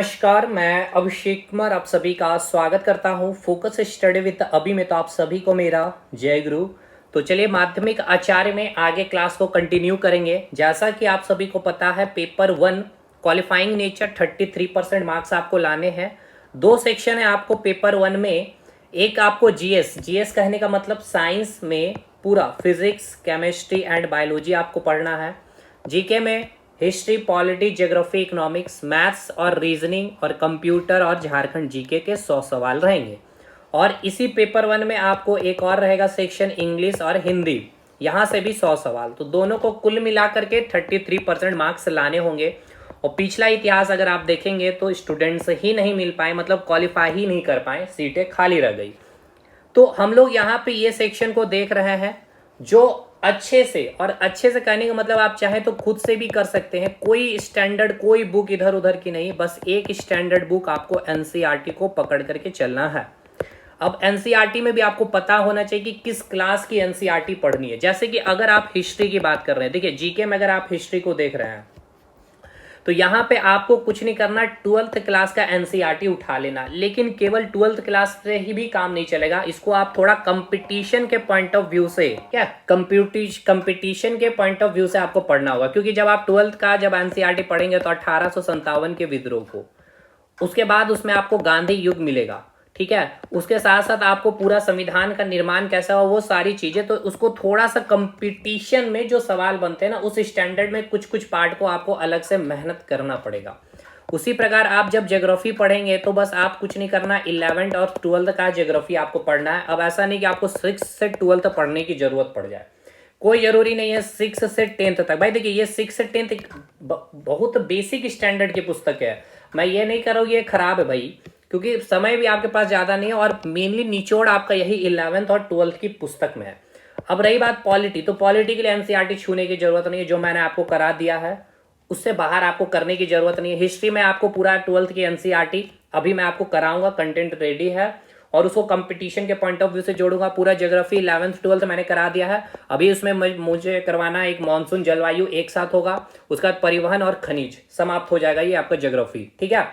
नमस्कार, मैं अभिषेक कुमार आप सभी का स्वागत करता हूं फोकस स्टडी विद अभी में। तो आप सभी को मेरा जय गुरु। तो चलिए माध्यमिक आचार्य में आगे क्लास को कंटिन्यू करेंगे। जैसा कि आप सभी को पता है पेपर 1 क्वालिफाइंग नेचर 33% मार्क्स आपको लाने हैं। दो सेक्शन है आपको पेपर 1 में। एक आपको जीएस कहने का मतलब साइंस में पूरा फिजिक्स केमिस्ट्री एंड बायोलॉजी आपको पढ़ना है। जीके में history polity geography economics maths और रीजनिंग और कंप्यूटर और झारखंड जीके के 100 सवाल रहेंगे। और इसी पेपर 1 में आपको एक और रहेगा सेक्शन इंग्लिश और हिंदी, यहाँ से भी 100 सवाल। तो दोनों को कुल मिलाकर के 33% मार्क्स लाने होंगे। और पिछला इतिहास अगर आप देखेंगे तो स्टूडेंट्स ही नहीं मिल पाए, मतलब क्वालिफाई ही नहीं कर पाए, सीटें खाली रह गई। तो हम लोग यहाँ पे ये सेक्शन को देख रहे हैं जो अच्छे से करने का मतलब आप चाहे तो खुद से भी कर सकते हैं। कोई स्टैंडर्ड कोई बुक इधर उधर की नहीं, बस एक स्टैंडर्ड बुक आपको एनसीईआरटी को पकड़ करके चलना है। अब एनसीईआरटी में भी आपको पता होना चाहिए कि किस क्लास की एनसीईआरटी पढ़नी है। जैसे कि अगर आप हिस्ट्री की बात कर रहे हैं, देखिए जीके में अगर आप हिस्ट्री को देख रहे हैं तो यहाँ पे आपको कुछ नहीं करना, 12th क्लास का एनसीईआरटी उठा लेना। लेकिन केवल 12th क्लास से ही भी काम नहीं चलेगा, इसको आप थोड़ा कंपटीशन के पॉइंट ऑफ व्यू से, क्या कंपटीशन के पॉइंट ऑफ व्यू से आपको पढ़ना होगा। क्योंकि जब आप 12th का जब एनसीईआरटी पढ़ेंगे तो 1857 के विद्रोह को, उसके बाद उसमें आपको गांधी युग मिलेगा, ठीक है। उसके साथ साथ आपको पूरा संविधान का निर्माण कैसा हो, वो सारी चीजें, तो उसको थोड़ा सा कंपटीशन में जो सवाल बनते हैं ना, उस स्टैंडर्ड में कुछ कुछ पार्ट को आपको अलग से मेहनत करना पड़ेगा। उसी प्रकार आप जब ज्योग्राफी पढ़ेंगे तो बस आप कुछ नहीं करना, 11th और 12th का ज्योग्राफी आपको पढ़ना है। अब ऐसा नहीं कि आपको 6 से 12th पढ़ने की जरूरत पड़ जाए, कोई जरूरी नहीं है 6 से 10th तक। भाई देखिए ये 6 से 10th बहुत बेसिक स्टैंडर्ड की पुस्तक है। मैं ये नहीं कर रहा हूँ ये खराब है भाई, क्योंकि समय भी आपके पास ज़्यादा नहीं है और मेनली निचोड़ आपका यही 11th और 12th की पुस्तक में है। अब रही बात पॉलिटी, तो पॉलिटी के लिए एनसीईआरटी छूने की जरूरत नहीं है, जो मैंने आपको करा दिया है उससे बाहर आपको करने की जरूरत नहीं है। हिस्ट्री में आपको पूरा 12th की एनसीईआरटी अभी मैं आपको कराऊंगा, कंटेंट रेडी है और उसको कंपटीशन के पॉइंट ऑफ व्यू से जोड़ूंगा। पूरा ज्योग्राफी 11th 12th मैंने करा दिया है। अभी उसमें मुझे करवाना एक मानसून जलवायु एक साथ होगा, उसका बाद परिवहन और खनिज समाप्त हो जाएगा, ये आपका ज्योग्राफी, ठीक है।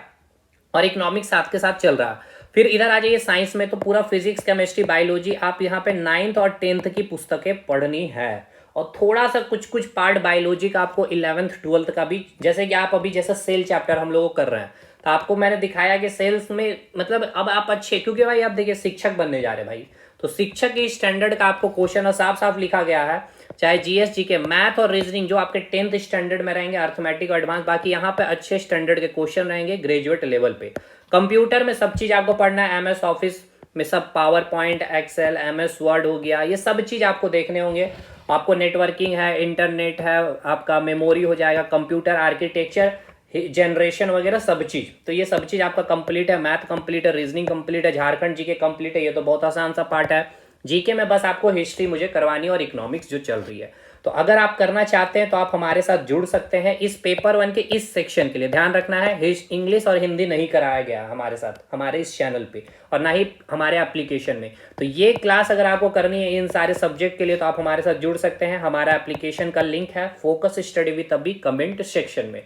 और इकोनॉमिक्स साथ के साथ चल रहा है। फिर इधर आ जाइए साइंस में, तो पूरा फिजिक्स केमिस्ट्री बायोलॉजी आप यहाँ पे 9th और 10th की पुस्तकें पढ़नी है। और थोड़ा सा कुछ कुछ पार्ट बायोलॉजी का आपको 11th 12th का भी, जैसे कि आप अभी जैसे सेल चैप्टर हम लोग कर रहे हैं, तो आपको मैंने दिखाया कि सेल्स में मतलब अब आप अच्छे, क्योंकि भाई आप देखिए शिक्षक बनने जा रहे हैं भाई, तो शिक्षक की स्टैंडर्ड का आपको क्वेश्चन और साफ साफ लिखा गया है, चाहे जीएस जीके मैथ और रीजनिंग जो आपके 10th स्टैंडर्ड में रहेंगे, अर्थमेटिक और एडवांस, बाकी यहाँ पे अच्छे स्टैंडर्ड के क्वेश्चन रहेंगे ग्रेजुएट लेवल पे। कंप्यूटर में सब चीज आपको पढ़ना है, एमएस ऑफिस में सब PowerPoint Excel MS Word हो गया, ये सब चीज आपको देखने होंगे। आपको नेटवर्किंग है, इंटरनेट है, आपका मेमोरी हो जाएगा, कंप्यूटर आर्किटेक्चर जनरेशन वगैरह सब चीज, तो ये सब चीज आपका कंप्लीट है। मैथ कंप्लीट है, रीजनिंग कंप्लीट है, झारखंड जीके कंप्लीट है, ये तो बहुत आसान सा पार्ट है। जीके में बस आपको हिस्ट्री मुझे करवानी और इकोनॉमिक्स जो चल रही है। तो अगर आप करना चाहते हैं तो आप हमारे साथ जुड़ सकते हैं इस पेपर 1 के इस सेक्शन के लिए। ध्यान रखना है इंग्लिश और हिंदी नहीं कराया गया हमारे साथ, हमारे इस चैनल पे, और ना ही हमारे एप्लीकेशन में। तो ये क्लास अगर आपको करनी है इन सारे सब्जेक्ट के लिए तो आप हमारे साथ जुड़ सकते हैं। हमारा एप्लीकेशन का लिंक है फोकस स्टडी विद अभी कमेंट सेक्शन में।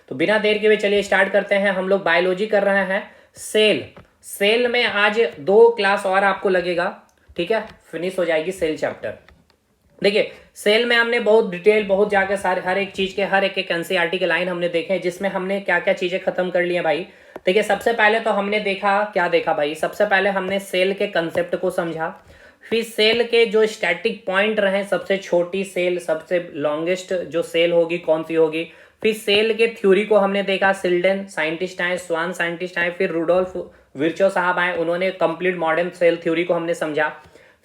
तो बिना देर के हुए चलिए स्टार्ट करते हैं। हम लोग बायोलॉजी कर रहे हैं। सेल में आज 2 क्लास और आपको लगेगा, ठीक है, फिनिश हो जाएगी सेल चैप्टर। देखिए सेल में हमने बहुत डिटेल, बहुत जाके सारे हर एक चीज के हर एक एनसीईआरटी के लाइन हमने देखे हैं, जिसमें हमने क्या क्या चीजें खत्म कर ली हैं भाई। देखिए सबसे पहले तो हमने क्या देखा भाई, सबसे पहले हमने सेल के कंसेप्ट को समझा। फिर सेल के जो स्टैटिक पॉइंट रहे, सबसे छोटी सेल, सबसे लॉन्गेस्ट जो सेल होगी कौन सी होगी। फिर सेल के थ्योरी को हमने देखा, सिल्डन साइंटिस्ट आए, स्वान साइंटिस्ट आए, फिर रुडोल्फ विर्चो साहब आए, उन्होंने कंप्लीट मॉडर्न सेल थ्योरी को हमने समझा।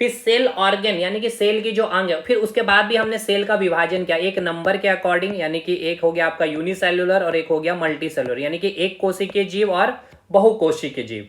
फिर सेल ऑर्गन यानी कि सेल की जो अंग है, फिर उसके बाद भी हमने सेल का विभाजन किया एक नंबर के अकॉर्डिंग, यानी कि एक हो गया आपका यूनिसेल्युलर और एक हो गया मल्टीसेल्युलर, यानी कि एक कोशिकीय जीव और बहुकोशिकीय जीव।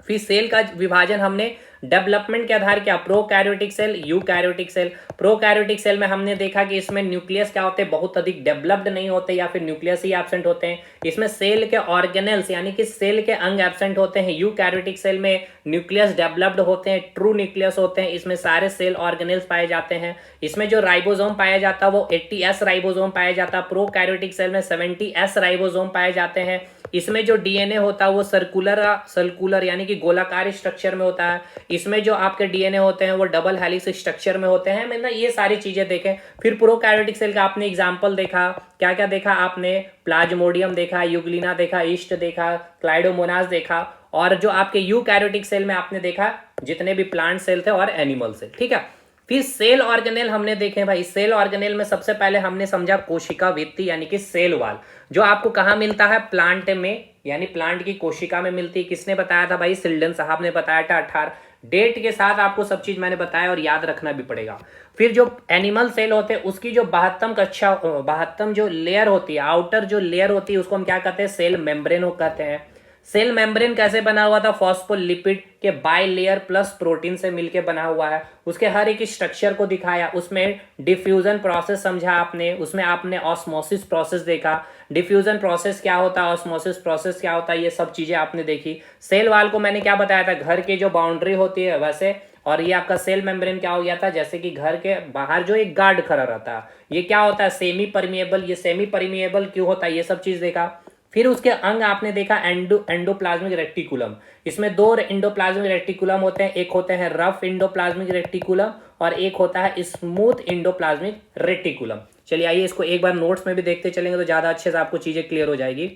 फिर सेल का विभाजन हमने डेवलपमेंट के आधार क्या, prokaryotic cell, eukaryotic cell. Prokaryotic cell में हमने देखा कि इसमें न्यूक्लियस क्या होते हैं, बहुत अधिक डेवलप्ड नहीं होते या फिर न्यूक्लियस ही एब्सेंट होते हैं। इसमें सेल के ऑर्गेनेल्स यानी कि सेल के अंग एब्सेंट होते हैं। यूकैरियोटिक सेल में न्यूक्लियस डेवलप्ड होते हैं, ट्रू न्यूक्लियस होते हैं, इसमें सारे सेल ऑर्गेनेल्स पाए जाते हैं। इसमें जो राइबोसोम पाया जाता है वो 80s राइबोसोम पाया जाता है। प्रोकैरियोटिक सेल में 70s राइबोसोम पाए जाते हैं। इसमें जो डीएनए होता है वो सर्कुलर यानी कि गोलाकार स्ट्रक्चर में होता है। इसमें जो आपके डीएनए होते हैं वो डबल हेलिक्स स्ट्रक्चर में होते हैं। मैंने ये सारी चीजें देखें। फिर प्रोकैरियोटिक सेल का आपने एग्जांपल देखा, क्या क्या देखा आपने, प्लाज्मोडियम देखा, यूग्लिना देखा, ईस्ट देखा, क्लाइडोमोनास देखा, और जो आपके यूकैरियोटिक सेल में आपने देखा जितने भी प्लांट सेल थे और एनिमल सेल, ठीक है। फिर सेल ऑर्गेनेल हमने देखे भाई। सेल ऑर्गेनेल में सबसे पहले हमने समझा कोशिका भित्ति यानी कि सेल वाल, जो आपको कहाँ मिलता है, प्लांट में, यानी प्लांट की कोशिका में मिलती है। किसने बताया था भाई, सिल्डन साहब ने बताया था। 18 डेट के साथ आपको सब चीज मैंने बताया और याद रखना भी पड़ेगा। फिर जो एनिमल सेल होते हैं उसकी जो 72 जो लेयर होती है, आउटर जो लेयर होती है, उसको हम क्या कहते हैं, सेल मेम्ब्रेन कहते हैं। सेल मेम्ब्रेन कैसे बना हुआ था, फॉस्फोलिपिड के बाई लेयर प्लस प्रोटीन से मिलकर बना हुआ है। उसके हर एक स्ट्रक्चर को दिखाया, उसमें डिफ्यूजन प्रोसेस समझा आपने, उसमें आपने ऑस्मोसिस प्रोसेस देखा, डिफ्यूजन प्रोसेस क्या होता है, ऑस्मोसिस प्रोसेस क्या होता है, ये सब चीजें आपने देखी। सेल वाल को मैंने क्या बताया था, घर की जो बाउंड्री होती है वैसे, और ये आपका सेल मेम्ब्रेन क्या हो गया था, जैसे कि घर के बाहर जो एक गार्ड खड़ा रहता है, ये क्या होता है, सेमी परमिएबल। ये सेमी परमिएबल क्यों होता है, ये सब चीज देखा। फिर उसके अंग आपने देखा एंडोप्लाज्मिक रेटिकुलम। इसमें दो एंडोप्लाज्मिक रेटिकुलम होते हैं, एक होते हैं रफ एंडोप्लाज्मिक रेटिकुलम और एक होता है स्मूथ एंडोप्लाज्मिक रेटिकुलम। चलिए आइए इसको एक बार नोट्स में भी देखते चलेंगे तो ज्यादा अच्छे से आपको चीजें क्लियर हो जाएगी।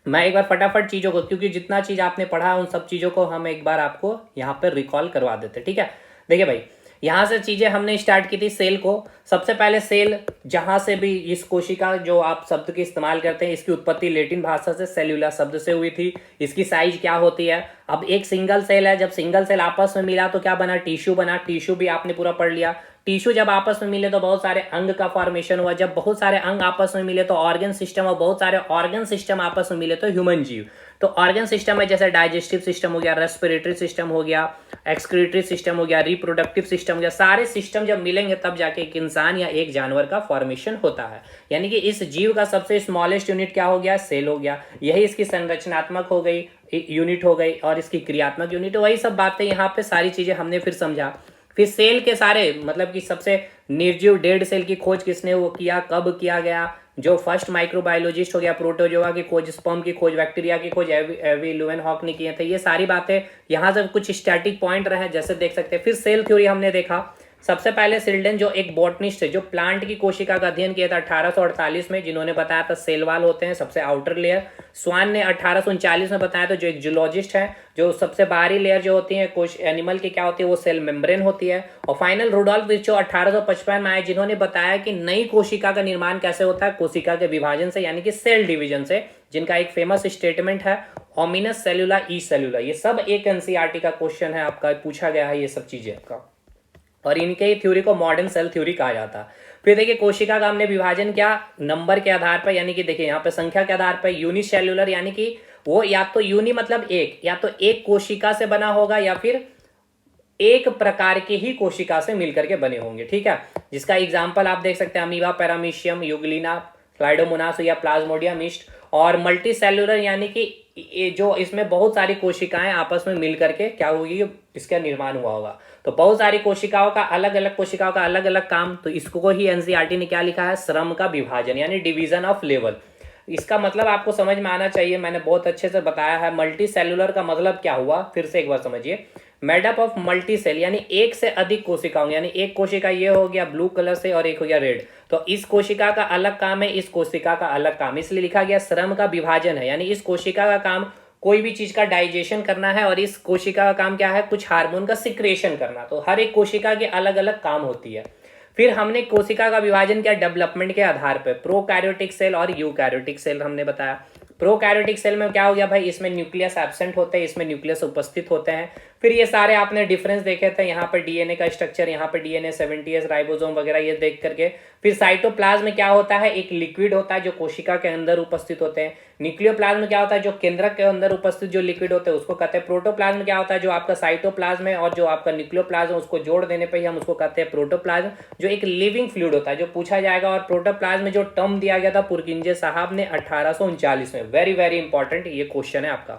मैं एक बार फटाफट चीजों को, क्योंकि जितना चीज आपने पढ़ा उन सब चीजों को हम एक बार आपको यहाँ पर रिकॉल करवा देते, ठीक है। देखिए भाई, यहां से चीजें हमने स्टार्ट की थी सेल को। सबसे पहले सेल, जहां से भी इस कोशिका जो आप शब्द के इस्तेमाल करते हैं, इसकी उत्पत्ति लैटिन भाषा से सेल्यूला शब्द से हुई थी। इसकी साइज क्या होती है, अब एक सिंगल सेल है, जब सिंगल सेल आपस में मिला तो क्या बना, टिश्यू बना। टिश्यू भी आपने पूरा पढ़ लिया। टिश्यू जब आपस में मिले तो बहुत सारे अंग का फॉर्मेशन हुआ, जब बहुत सारे अंग आपस में मिले तो ऑर्गन सिस्टम, और बहुत सारे ऑर्गन सिस्टम आपस में मिले तो ह्यूमन जीव। तो ऑर्गन सिस्टम में जैसे डाइजेस्टिव सिस्टम हो गया, रेस्पिरेटरी सिस्टम हो गया, एक्सक्रीटरी सिस्टम हो गया, रिप्रोडक्टिव सिस्टम हो गया। सारे सिस्टम जब मिलेंगे तब जाके एक इंसान या एक जानवर का फॉर्मेशन होता है। यानी कि इस जीव का सबसे स्मॉलेस्ट यूनिट क्या हो गया, सेल हो गया। यही इसकी संरचनात्मक हो गई यूनिट हो गई, और इसकी क्रियात्मक यूनिट, वही सब बातें यहाँ पे सारी चीजें हमने फिर समझा। फिर सेल के सारे मतलब कि सबसे निर्जीव डेड सेल की खोज किसने वो किया, कब किया गया, जो फर्स्ट माइक्रोबायोलॉजिस्ट हो गया, प्रोटोजोआ की खोज, स्पर्म की खोज, बैक्टीरिया की खोज एवी लुवेनहॉक ने किए थे। ये सारी बातें यहाँ से कुछ स्टैटिक पॉइंट रहे जैसे देख सकते हैं। फिर सेल थ्योरी हमने देखा। सबसे पहले सिल्डन जो एक बॉटनिस्ट है, जो प्लांट की कोशिका का अध्ययन किया था 1848 में, जिन्होंने बताया था सेल वाल होते हैं सबसे आउटर लेयर। स्वान ने 1839 में बताया था, जो एक जूलॉजिस्ट है, जो सबसे बाहरी लेयर जो होती है एनिमल की क्या होती है, वो सेल मेम्ब्रेन होती है। और फाइनल रुडोल्फ विर्चो 1855 में आए, जिन्होंने बताया कि नई कोशिका का निर्माण कैसे होता है, कोशिका के विभाजन से, यानी कि सेल डिवीजन से, जिनका एक फेमस स्टेटमेंट है ओमिनस सेलुला ई सेलुला। ये सब एक एनसीईआरटी का क्वेश्चन है आपका, पूछा गया है ये सब चीजें आपका, और इनके ही थ्योरी को मॉडर्न सेल थ्योरी कहा जाता है। फिर देखिए कोशिका का हमने विभाजन क्या, नंबर के आधार पर, यानी कि देखिए यहाँ पे संख्या के आधार पर, यूनिसेल्युलर यानी कि वो या तो यूनि मतलब एक, या तो एक कोशिका से बना होगा या फिर एक प्रकार के ही कोशिका से मिलकर के बने होंगे, ठीक है। जिसका एग्जाम्पल आप देख सकते हैं, अमीबा, पैरामीशियम, यूग्लिना, क्लाइडोमोनास या प्लाज्मोडियम ईस्ट। और मल्टी सेल्युलर यानी कि ये जो इसमें बहुत सारी कोशिकाएं आपस में मिल करके क्या होगी, इसका निर्माण हुआ होगा। तो बहुत सारी कोशिकाओं का अलग अलग काम, तो इसको ही एनसीईआरटी ने क्या लिखा है, श्रम का विभाजन यानी डिवीजन ऑफ लेवल। इसका मतलब आपको समझ में आना चाहिए, मैंने बहुत अच्छे से बताया है। मल्टी सेल्युलर का मतलब क्या हुआ, फिर से एक बार समझिए। मेडअप ऑफ मल्टी सेल यानी एक से अधिक कोशिकाओं, यानी एक कोशिका ये हो गया ब्लू कलर से और एक हो गया रेड, तो इस कोशिका का अलग काम है, इस कोशिका का अलग काम, इसलिए लिखा गया श्रम का विभाजन है। यानी इस कोशिका का काम कोई भी चीज का डाइजेशन करना है, और इस कोशिका का काम क्या है, कुछ हार्मोन का सिक्रेशन करना। तो हर एक कोशिका के अलग अलग काम होती है। फिर हमने कोशिका का विभाजन किया डेवलपमेंट के आधार पर, प्रोकैरियोटिक सेल और यूकैरियोटिक सेल हमने बताया। प्रोकैरियोटिक सेल में क्या हो गया भाई, इसमें न्यूक्लियस एब्सेंट होते हैं, इसमें न्यूक्लियस उपस्थित होते हैं। फिर ये सारे आपने डिफरेंस देखे थे, यहाँ पर डीएनए का स्ट्रक्चर, यहाँ पर डीएनए 70s राइबोसोम वगैरह ये देख करके। फिर साइटोप्लाज्म में क्या होता है, एक लिक्विड होता है जो कोशिका के अंदर उपस्थित होते हैं। न्यूक्लियोप्लाज्म में क्या होता है, जो केंद्रक के अंदर उपस्थित जो लिक्विड होते हैं उसको कहते हैं। प्रोटोप्लाज्म में क्या होता है, जो आपका साइटोप्लाज्म है और जो आपका न्यूक्लियोप्लाज्म उसको जोड़ देने पर ही हम उसको कहते हैं प्रोटोप्लाज्म, जो एक लिविंग फ्लूइड होता है, जो पूछा जाएगा। और प्रोटोप्लाज्म में जो टर्म दिया गया था पुरकिंजे साहब ने 1839 में, वेरी वेरी इंपॉर्टेंट ये क्वेश्चन है आपका।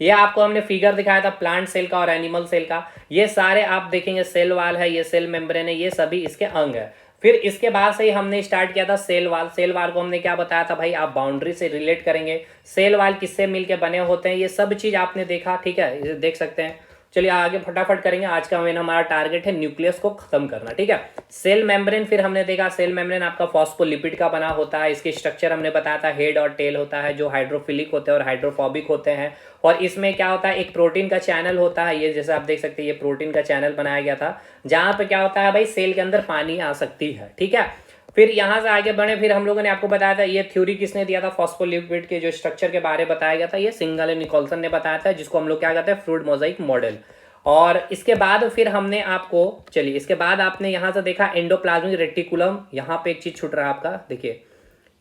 ये आपको हमने फिगर दिखाया था प्लांट सेल का और एनिमल सेल का। ये सारे आप देखेंगे सेल वाल है, ये सेल मेम्ब्रेन है, ये सभी इसके अंग है। फिर इसके बाद से ही हमने स्टार्ट किया था सेल वाल। सेल वाल को हमने क्या बताया था भाई, आप बाउंड्री से रिलेट करेंगे, सेल वाल किससे मिलके बने होते हैं, ये सब चीज आपने देखा, ठीक है, ये देख सकते हैं। चलिए आगे फटाफट करेंगे। आज का मेन हमारा टारगेट है न्यूक्लियस को खत्म करना, ठीक है। सेल मेम्ब्रेन फिर हमने देखा, सेल मेम्ब्रेन आपका फॉस्फोलिपिड का बना होता है। इसकी स्ट्रक्चर हमने बताया था, हेड और टेल होता है, जो हाइड्रोफिलिक होते हैं और हाइड्रोफोबिक होते हैं। और इसमें क्या होता है, एक प्रोटीन का चैनल होता है, ये जैसे आप देख सकते हैं ये प्रोटीन का चैनल बनाया गया था, जहां पे क्या होता है भाई, सेल के अंदर पानी आ सकती है, ठीक है। फिर यहां से आगे बढ़े, फिर हम लोगों ने आपको बताया था, ये थ्योरी किसने दिया था, फॉस्फोलिपिड के जो स्ट्रक्चर के बारे में बताया गया था, ये सिंगल निकोल्सन ने बताया था, जिसको हम लोग क्या कहते हैं, फ्लूइड मोजाइक मॉडल। और इसके बाद फिर हमने आपको, चलिए इसके बाद आपने यहां से देखा एंडोप्लाज्मिक रेटिकुलम, यहां पे एक चीज छूट रहा है आपका, देखिए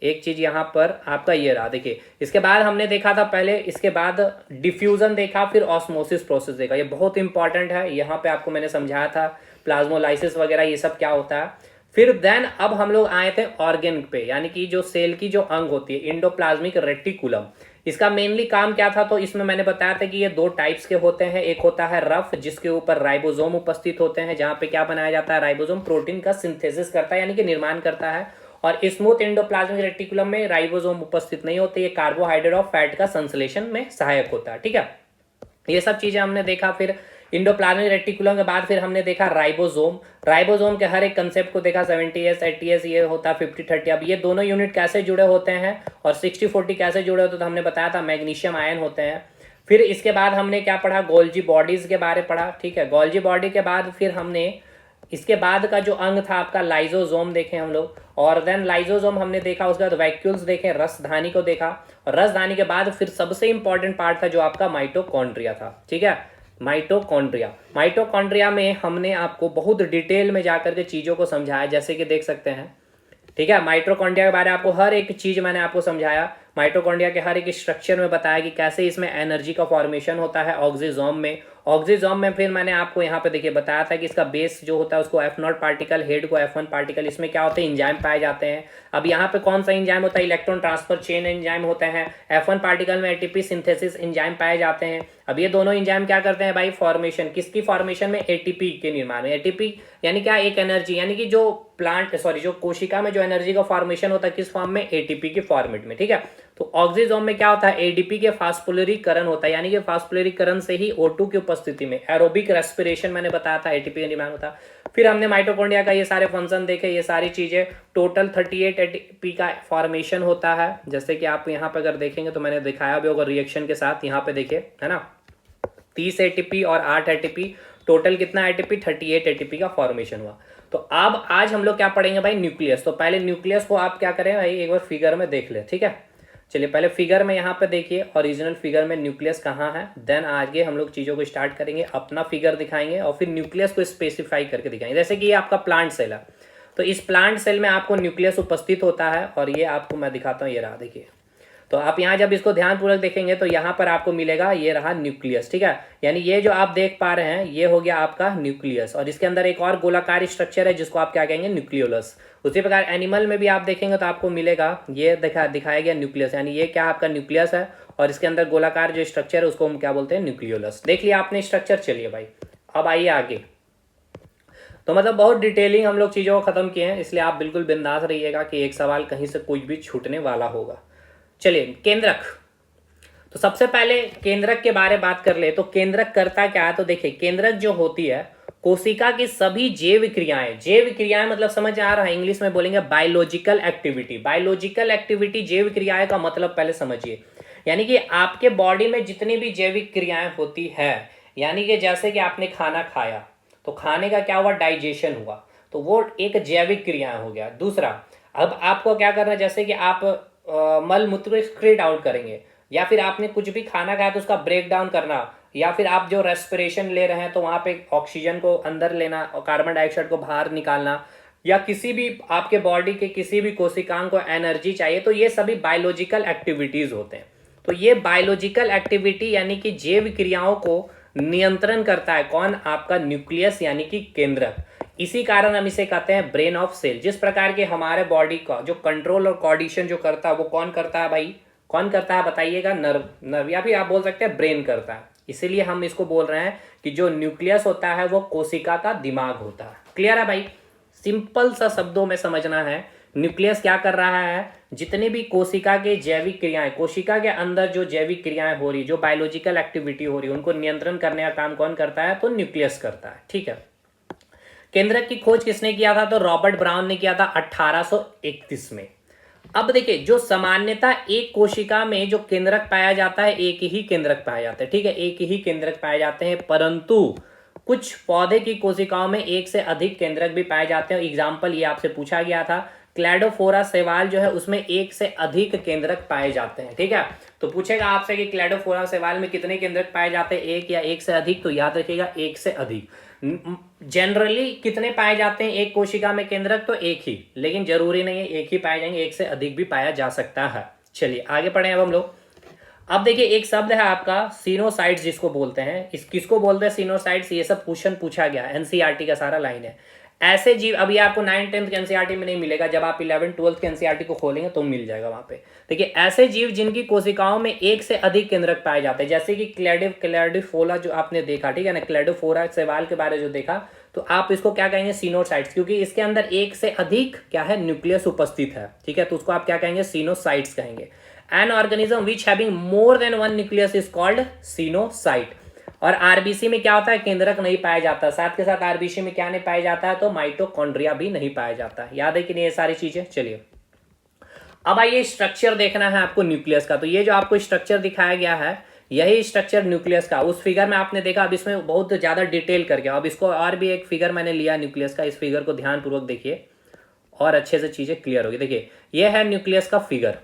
एक चीज यहां पर आपका ये रहा, देखिए इसके बाद हमने देखा था पहले, इसके बाद डिफ्यूजन देखा, फिर ऑस्मोसिस प्रोसेस देखा, ये बहुत इंपॉर्टेंट है, यहाँ पे आपको मैंने समझाया था प्लाज्मोलाइसिस वगैरह ये सब क्या होता है। फिर देन अब हम लोग आए थे ऑर्गेन पे, यानी कि जो सेल की जो अंग होती है एंडोप्लाज्मिक रेटिकुलम, इसका मेनली काम क्या था, तो इसमें मैंने बताया था कि ये दो टाइप्स के होते हैं। एक होता है रफ, जिसके ऊपर राइबोसोम उपस्थित होते हैं, जहां पे क्या बनाया जाता है, राइबोसोम प्रोटीन का सिंथेसिस करता है, यानी कि निर्माण करता है। और स्मूथ एंडोप्लाज्मिक रेटिकुलम में राइबोसोम उपस्थित नहीं होते, ये कार्बोहाइड्रेट और फैट का संश्लेषण में सहायक होता है, ठीक है। ये सब चीजें हमने देखा। फिर इंडोप्लाज्मिक रेटिकुलम के बाद फिर हमने देखा राइबोसोम। राइबोसोम के हर एक कंसेप्ट को देखा, 70s 80s ये होता है 50-30। अब ये दोनों यूनिट कैसे जुड़े होते हैं और 60-40 कैसे जुड़े होते हैं, तो हमने बताया था मैग्नीशियम आयन होते हैं। फिर इसके बाद हमने क्या पढ़ा, गोल्जी बॉडीज के बारे पढ़ा, ठीक है। गोल्जी बॉडी के बाद फिर हमने इसके बाद का जो अंग था आपका लाइजोसोम देखे हम लोग, और देन लाइजोसोम हमने देखा, उसके बाद वैक्यूल्स देखे, रसधानी को देखा, और रसधानी के बाद फिर सबसे इंपॉर्टेंट पार्ट था जो आपका माइटोकॉन्ड्रिया था, ठीक है। माइटोकॉन्ड्रिया, माइटोकॉन्ड्रिया में हमने आपको बहुत डिटेल में जाकर के चीज़ों को समझाया, जैसे कि देख सकते हैं, ठीक है। माइटोकॉन्ड्रिया के बारे में आपको हर एक चीज़ मैंने आपको समझाया, माइटोकॉन्ड्रिया के हर एक स्ट्रक्चर में बताया कि कैसे इसमें एनर्जी का फॉर्मेशन होता है ऑक्सीजोम में। ऑक्सीजोम में फिर मैंने आपको यहाँ पे देखिए बताया था कि इसका बेस जो होता है उसको F0 पार्टिकल, हेड को F1 पार्टिकल, इसमें क्या होते हैं, इंजाइम पाए जाते हैं। अब यहाँ पे कौन सा इंजाइम होता है, इलेक्ट्रॉन ट्रांसफर चेन एंजाइम होते हैं। F1 पार्टिकल में एटीपी सिंथेसिस इंजाइम पाए जाते हैं। अब ये दोनों इंजाइम क्या करते हैं भाई, फॉर्मेशन, किसकी फॉर्मेशन में, एटीपी के निर्माण में। एटीपी यानी क्या, एक एनर्जी, यानी कि जो प्लांट जो कोशिका में जो एनर्जी का फॉर्मेशन होता है किस फॉर्म में, एटीपी के फॉर्मेट में, ठीक है। तो ऑक्सीजोम में क्या होता है, एडीपी के फास्फोलिरीकरण होता है, यानी कि फास्फोलिरीकरण से ही O2 की उपस्थिति में एरोबिक रेस्पिरेशन मैंने बताया था, एटीपी का निर्माण होता है। फिर हमने माइटोकॉन्ड्रिया का ये सारे फंक्शन देखे, ये सारी चीजें, टोटल 38 एटीपी का फॉर्मेशन होता है, जैसे कि आप यहाँ पे अगर देखेंगे तो मैंने दिखाया भी होगा रिएक्शन के साथ, यहाँ पे देखिए, है ना, 30 एटीपी और 8 एटीपी, टोटल कितना एटीपी, 38 एटीपी का फॉर्मेशन हुआ। तो अब आज हम लोग क्या पढ़ेंगे भाई, न्यूक्लियस। तो पहले न्यूक्लियस को आप क्या करें भाई, एक बार फिगर में देख ले, ठीक है। चलिए पहले फिगर में यहाँ पे देखिए, ओरिजिनल फिगर में न्यूक्लियस कहाँ है, देन आगे हम लोग चीज़ों को स्टार्ट करेंगे, अपना फिगर दिखाएंगे और फिर न्यूक्लियस को स्पेसिफाई करके दिखाएंगे। जैसे कि ये आपका प्लांट सेल है, तो इस प्लांट सेल में आपको न्यूक्लियस उपस्थित होता है, और ये आपको मैं दिखाता हूँ, ये रहा देखिए। तो आप यहाँ जब इसको ध्यानपूर्वक देखेंगे तो यहाँ पर आपको मिलेगा, ये रहा न्यूक्लियस, ठीक है। यानी ये जो आप देख पा रहे हैं ये हो गया आपका न्यूक्लियस, और इसके अंदर एक और गोलाकार स्ट्रक्चर है जिसको आप क्या कहेंगे, न्यूक्लियोलस। उसी प्रकार एनिमल में भी आप देखेंगे तो आपको मिलेगा, ये दिखाया गया न्यूक्लियस, यानी ये क्या आपका न्यूक्लियस है, और इसके अंदर गोलाकार जो स्ट्रक्चर है उसको हम क्या बोलते हैं, न्यूक्लियोलस। देख लिया आपने स्ट्रक्चर। चलिए भाई अब आइए आगे। तो मतलब बहुत डिटेलिंग हम लोग चीज़ों को खत्म किए हैं, इसलिए आप बिल्कुल बिंदास रहिएगा कि एक सवाल कहीं से कुछ भी छूटने वाला होगा। चलिए केंद्रक, तो सबसे पहले केंद्रक के बारे में बात कर ले। तो केंद्रक करता क्या है, तो देखिए केंद्रक जो होती है कोशिका की सभी जैव क्रियाएं, जैव क्रियाएं मतलब समझ आ रहा है, इंग्लिश में बोलेंगे बायोलॉजिकल एक्टिविटी। बायोलॉजिकल एक्टिविटी जैव क्रियाएं का मतलब पहले समझिए, यानी कि आपके बॉडी में जितनी भी जैविक क्रियाएं होती है, यानी कि जैसे कि आपने खाना खाया तो खाने का क्या हुआ, डाइजेशन हुआ, तो वो एक जैविक क्रिया हो गया। दूसरा, अब आपको क्या करना है, जैसे कि आप मल मूत्र एक्सक्रीट आउट करेंगे, या फिर आपने कुछ भी खाना खाया तो उसका ब्रेक डाउन करना, या फिर आप जो रेस्पिरेशन ले रहे हैं तो वहां पे ऑक्सीजन को अंदर लेना और कार्बन डाइऑक्साइड को बाहर निकालना, या किसी भी आपके बॉडी के किसी भी कोशिकाओं को एनर्जी चाहिए, तो ये सभी बायोलॉजिकल एक्टिविटीज होते हैं। तो ये बायोलॉजिकल एक्टिविटी यानी कि जैव क्रियाओं को नियंत्रण करता है कौन, आपका न्यूक्लियस यानी कि केंद्रक। इसी कारण हम इसे कहते हैं ब्रेन ऑफ सेल। जिस प्रकार के हमारे बॉडी का जो कंट्रोल और कोऑर्डिनेशन जो करता है वो कौन करता है भाई, कौन करता है बताइएगा, नर्व या फिर आप बोल सकते हैं ब्रेन करता है। इसीलिए हम इसको बोल रहे हैं कि जो न्यूक्लियस होता है वो कोशिका का दिमाग होता है। क्लियर है भाई, सिंपल सा शब्दों में समझना है, न्यूक्लियस क्या कर रहा है, जितनी भी कोशिका के जैविक क्रियाएं, कोशिका के अंदर जो जैविक क्रियाएं हो रही, जो बायोलॉजिकल एक्टिविटी हो रही, उनको नियंत्रण करने का काम कौन करता है, तो न्यूक्लियस करता है। ठीक है, केंद्रक की खोज किसने किया था, तो रॉबर्ट ब्राउन ने किया था 1831 में। अब देखिए, जो सामान्यता एक कोशिका में जो केंद्रक पाया जाता है, एक ही केंद्रक पाया जाता है। ठीक है, एक ही केंद्रक पाए जाते हैं, परंतु कुछ पौधे की कोशिकाओं में एक से अधिक केंद्रक भी पाए जाते हैं। एग्जाम्पल ये आपसे पूछा गया था, क्लैडोफोरा शैवाल जो है उसमें एक से अधिक केंद्रक पाए जाते हैं। ठीक है, तो पूछेगा आपसे कि क्लैडोफोरा शैवाल में कितने केंद्रक पाए जाते हैं, एक या एक से अधिक, तो याद रखिएगा एक से अधिक। जनरली कितने पाए जाते हैं एक कोशिका में केंद्रक, तो एक ही, लेकिन जरूरी नहीं है एक ही पाए जाएंगे, एक से अधिक भी पाया जा सकता है। चलिए आगे पढ़े अब हम लोग। अब देखिए, एक शब्द है आपका सीनोसाइट्स, जिसको बोलते हैं, इस किसको बोलते हैं सीनोसाइट्स, ये सब क्वेश्चन पूछा गया, एनसीईआरटी का सारा लाइन है। ऐसे जीव, अभी आपको 9th 10th के एनसीईआरटी में नहीं मिलेगा, जब आप 11th 12th के एनसीईआरटी को खोलेंगे तो मिल जाएगा वहां पे। देखिए, ऐसे जीव जिनकी कोशिकाओं में एक से अधिक केंद्रक पाए जाते हैं, जैसे कि क्लैडिफोला जो आपने देखा, ठीक है ना, क्लैडोफोरा शैवाल के बारे में जो देखा, तो आप इसको क्या कहेंगे, सीनोसाइट्स, क्योंकि इसके अंदर एक से अधिक क्या है, न्यूक्लियस उपस्थित है। ठीक है, तो उसको आप क्या कहेंगे, सीनोसाइट्स कहेंगे। An organism which having more than one nucleus is called सीनोसाइट। और आरबीसी में क्या होता है, केंद्रक नहीं पाया जाता, साथ के साथ आरबीसी में क्या नहीं पाया जाता है, तो माइटोकॉन्ड्रिया भी नहीं पाया जाता है। याद है कि नहीं ये सारी चीजें। चलिए अब आइए स्ट्रक्चर देखना है आपको न्यूक्लियस का। तो ये जो आपको स्ट्रक्चर दिखाया गया है, यही स्ट्रक्चर न्यूक्लियस का, उस फिगर में आपने देखा, अब इसमें बहुत ज्यादा डिटेल करके, अब इसको और भी एक फिगर मैंने लिया न्यूक्लियस का, इस फिगर को ध्यानपूर्वक देखिए और अच्छे से चीजें क्लियर होगी। देखिए, ये है न्यूक्लियस का फिगर,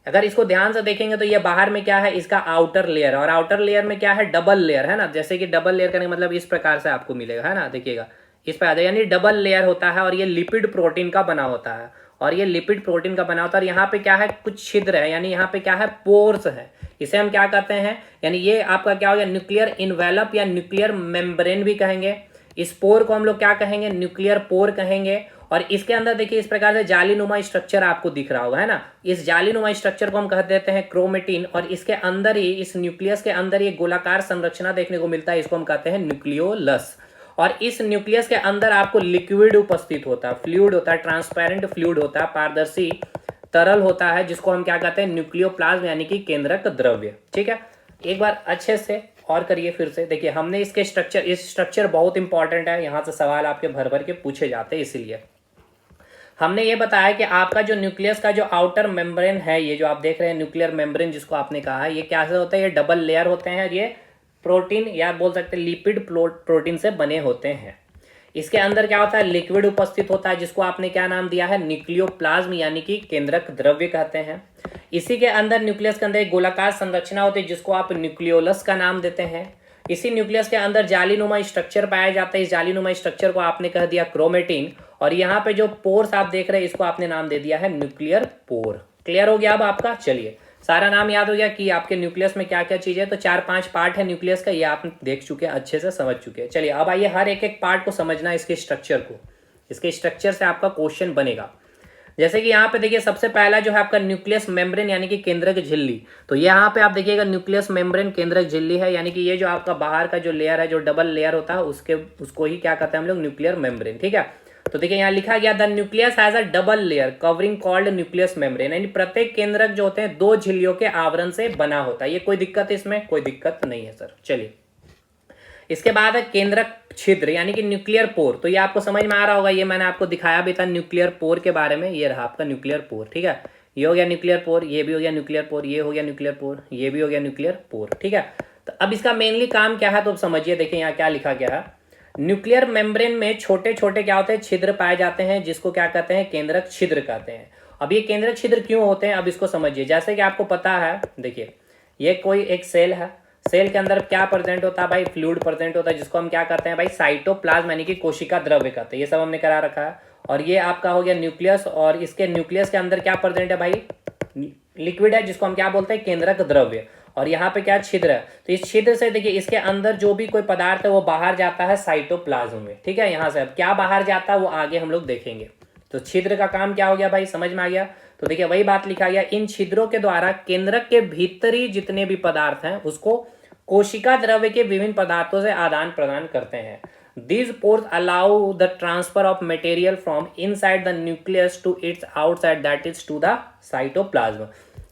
अगर इसको ध्यान से देखेंगे तो ये बाहर में क्या है, इसका आउटर लेयर, और आउटर लेयर में क्या है, डबल लेयर है ना, जैसे कि डबल लेयर करने का मतलब इस प्रकार से आपको मिलेगा, है ना, देखिएगा इस प्रकार, यानी डबल लेयर होता है, और ये लिपिड प्रोटीन का बना होता है, और ये लिपिड प्रोटीन का बना होता है। और यहाँ पे क्या है, कुछ छिद्र है, यानी यहाँ पे क्या है, पोर्स है, इसे हम क्या कहते हैं, यानी ये आपका क्या हो गया, न्यूक्लियर इन्वेलप या न्यूक्लियर मेम्ब्रेन भी कहेंगे। इस पोर को हम लोग क्या कहेंगे, न्यूक्लियर पोर कहेंगे। और इसके अंदर देखिए इस प्रकार से जालीनुमा स्ट्रक्चर आपको दिख रहा होगा, है ना, इस जालीनुमा स्ट्रक्चर को हम कह देते हैं क्रोमेटिन, और इसके अंदर ही, इस न्यूक्लियस के अंदर ये गोलाकार संरचना देखने को मिलता है, इसको हम कहते हैं न्यूक्लियोलस। और इस न्यूक्लियस के अंदर आपको लिक्विड उपस्थित होता है, फ्लूइड होता है, ट्रांसपेरेंट फ्लूइड होता है, पारदर्शी तरल होता है, जिसको हम क्या कहते हैं, न्यूक्लियोप्लाज्म यानी कि केंद्रक द्रव्य। ठीक है, एक बार अच्छे से और करिए फिर से। देखिए, हमने इसके स्ट्रक्चर, इस स्ट्रक्चर बहुत इंपॉर्टेंट है, यहाँ से सवाल आपके भर भर के पूछे जाते हैं, इसीलिए हमने ये बताया कि आपका जो न्यूक्लियस का जो आउटर मेम्ब्रेन है, ये जो आप देख रहे हैं न्यूक्लियर मेम्ब्रेन जिसको आपने कहा है, ये क्या से होता है, ये डबल लेयर होते हैं, ये प्रोटीन या बोल सकते हैं लिपिड प्रोटीन से बने होते हैं। इसके अंदर क्या होता है, लिक्विड उपस्थित होता है, जिसको आपने क्या नाम दिया है, न्यूक्लियोप्लाज्म यानी कि केंद्रक द्रव्य कहते हैं। इसी के अंदर, न्यूक्लियस के अंदर एक गोलाकार संरचना होती है, जिसको आप न्यूक्लियोलस का नाम देते हैं। इसी न्यूक्लियस के अंदर जालीनुमा स्ट्रक्चर पाया जाता है, इस जालीनुमा स्ट्रक्चर को आपने कह दिया क्रोमेटिन। और यहाँ पे जो पोर्स आप देख रहे हैं, इसको आपने नाम दे दिया है न्यूक्लियर पोर। क्लियर हो गया अब आपका। चलिए, सारा नाम याद हो गया कि आपके न्यूक्लियस में क्या क्या चीज है। तो 4-5 पार्ट है न्यूक्लियस का, ये आप देख चुके हैं, अच्छे से समझ चुके हैं। चलिए अब आइए हर एक एक पार्ट को समझना, इसके स्ट्रक्चर को, इसके स्ट्रक्चर से आपका क्वेश्चन बनेगा। जैसे कि यहाँ पे देखिए, सबसे पहला जो है आपका न्यूक्लियस मेम्ब्रेन यानी कि केंद्रक झिल्ली। तो यहाँ पे आप देखिएगा न्यूक्लियस मेम्ब्रेन केंद्रक झिल्ली है, यानी कि ये जो आपका बाहर का जो लेयर है, जो डबल लेयर होता है, उसको ही क्या कहते हैं हम लोग, न्यूक्लियर मेम्ब्रेन। ठीक है, तो देखिए यहाँ लिखा गया, the nucleus has a double layer covering called nucleus membrane, यानी प्रत्येक केंद्रक जो होते हैं 2 झिल्लियों के आवरण से बना होता है। ये कोई दिक्कत है इसमें, कोई दिक्कत नहीं है सर। चलिए, इसके बाद है केंद्रक छिद्र यानी कि न्यूक्लियर पोर। तो ये आपको समझ में आ रहा होगा, ये मैंने आपको दिखाया भी था न्यूक्लियर पोर के बारे में, ये रहा आपका न्यूक्लियर पोर। ठीक है, ये हो गया न्यूक्लियर पोर, ये भी हो गया न्यूक्लियर पोर, ये हो गया न्यूक्लियर पोर, ये भी हो गया न्यूक्लियर पोर। ठीक है, तो अब इसका मेनली काम क्या है, तो समझिए, देखिए यहाँ क्या लिखा गया है, न्यूक्लियर मेम्ब्रेन में छोटे छोटे क्या होते हैं, छिद्र पाए जाते हैं, जिसको क्या कहते हैं, केंद्रक छिद्र कहते हैं। अब ये केंद्रक छिद्र क्यों होते हैं, अब इसको समझिए। जैसे कि आपको पता है, देखिए ये कोई एक सेल है, सेल के अंदर क्या प्रेजेंट होता है भाई, फ्लूइड प्रेजेंट होता है, जिसको हम क्या कहते हैं भाई, साइटोप्लाज्म यानी कि कोशिका द्रव्य कहते हैं। ये सब हमने करा रखा है। और ये आपका हो गया न्यूक्लियस, और इसके न्यूक्लियस के अंदर क्या प्रेजेंट है भाई, लिक्विड है, जिसको हम क्या बोलते हैं, केंद्रक द्रव्य। और यहाँ पे क्या छिद्र है, तो इस छिद्र से देखिए, इसके अंदर जो भी कोई पदार्थ है वो बाहर जाता है साइटोप्लाज्म में। ठीक है, यहाँ से अब क्या बाहर जाता है वो आगे हम लोग देखेंगे। तो छिद्र का काम क्या हो गया भाई, समझ में आ गया। तो देखिए वही बात लिखा गया, इन छिद्रों के द्वारा केंद्रक के भीतरी जितने भी पदार्थ हैं उसको कोशिका द्रव्य के विभिन्न पदार्थों से आदान प्रदान करते हैं। These pores allow the transfer of material from inside the nucleus to its outside, that is to the cytoplasm.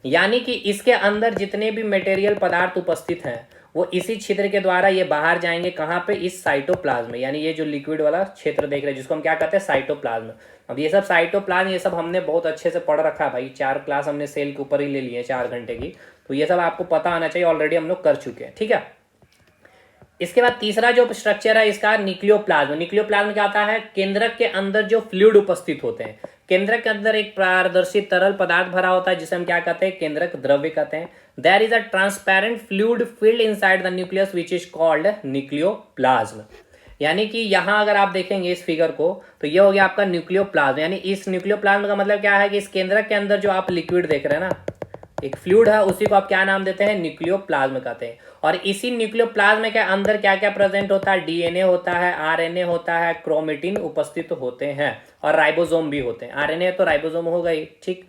यानी कि इसके अंदर जितने भी मटेरियल पदार्थ उपस्थित हैं वो इसी छिद्र के द्वारा ये बाहर जाएंगे, कहाँ पे, इस साइटोप्लाज्म में। यानी ये जो लिक्विड वाला क्षेत्र देख रहे हैं जिसको हम क्या कहते हैं, साइटोप्लाज्म। अब ये सब साइटोप्लाज्म ये सब हमने बहुत अच्छे से पढ़ रखा है भाई, 4 क्लास हमने सेल के ऊपर ही ले लिए 4 घंटे की, तो ये सब आपको पता आना चाहिए, ऑलरेडी हम लोग कर चुके हैं, ठीक है। इसके बाद तीसरा जो स्ट्रक्चर है इसका न्यूक्लियोप्लाज्म। न्यूक्लियोप्लाज्म क्या होता है, केंद्रक के अंदर जो फ्लूइड उपस्थित होते हैं, केंद्रक के अंदर एक पारदर्शी तरल पदार्थ भरा होता है जिसे हम क्या कहते हैं, केंद्रक द्रव्य कहते हैं। There is a transparent fluid filled inside the nucleus which is called nucleoplasm. यानी कि यहाँ अगर आप देखेंगे इस फिगर को तो ये हो गया आपका न्यूक्लियोप्लाज्म। यानी इस न्यूक्लियोप्लाज्म का मतलब क्या है कि इस केंद्रक के अंदर जो आप लिक्विड देख रहे हैं ना, एक फ्लूइड है, उसी को आप क्या नाम देते हैं, न्यूक्लियोप्लाज्म कहते हैं। और इसी न्यूक्लियोप्लाज्म के अंदर क्या क्या प्रेजेंट होता है, डीएनए होता है, आरएनए होता है, क्रोमेटिन उपस्थित होते हैं और राइबोसोम भी होते हैं। आरएनए तो राइबोसोम होगा ही, ठीक।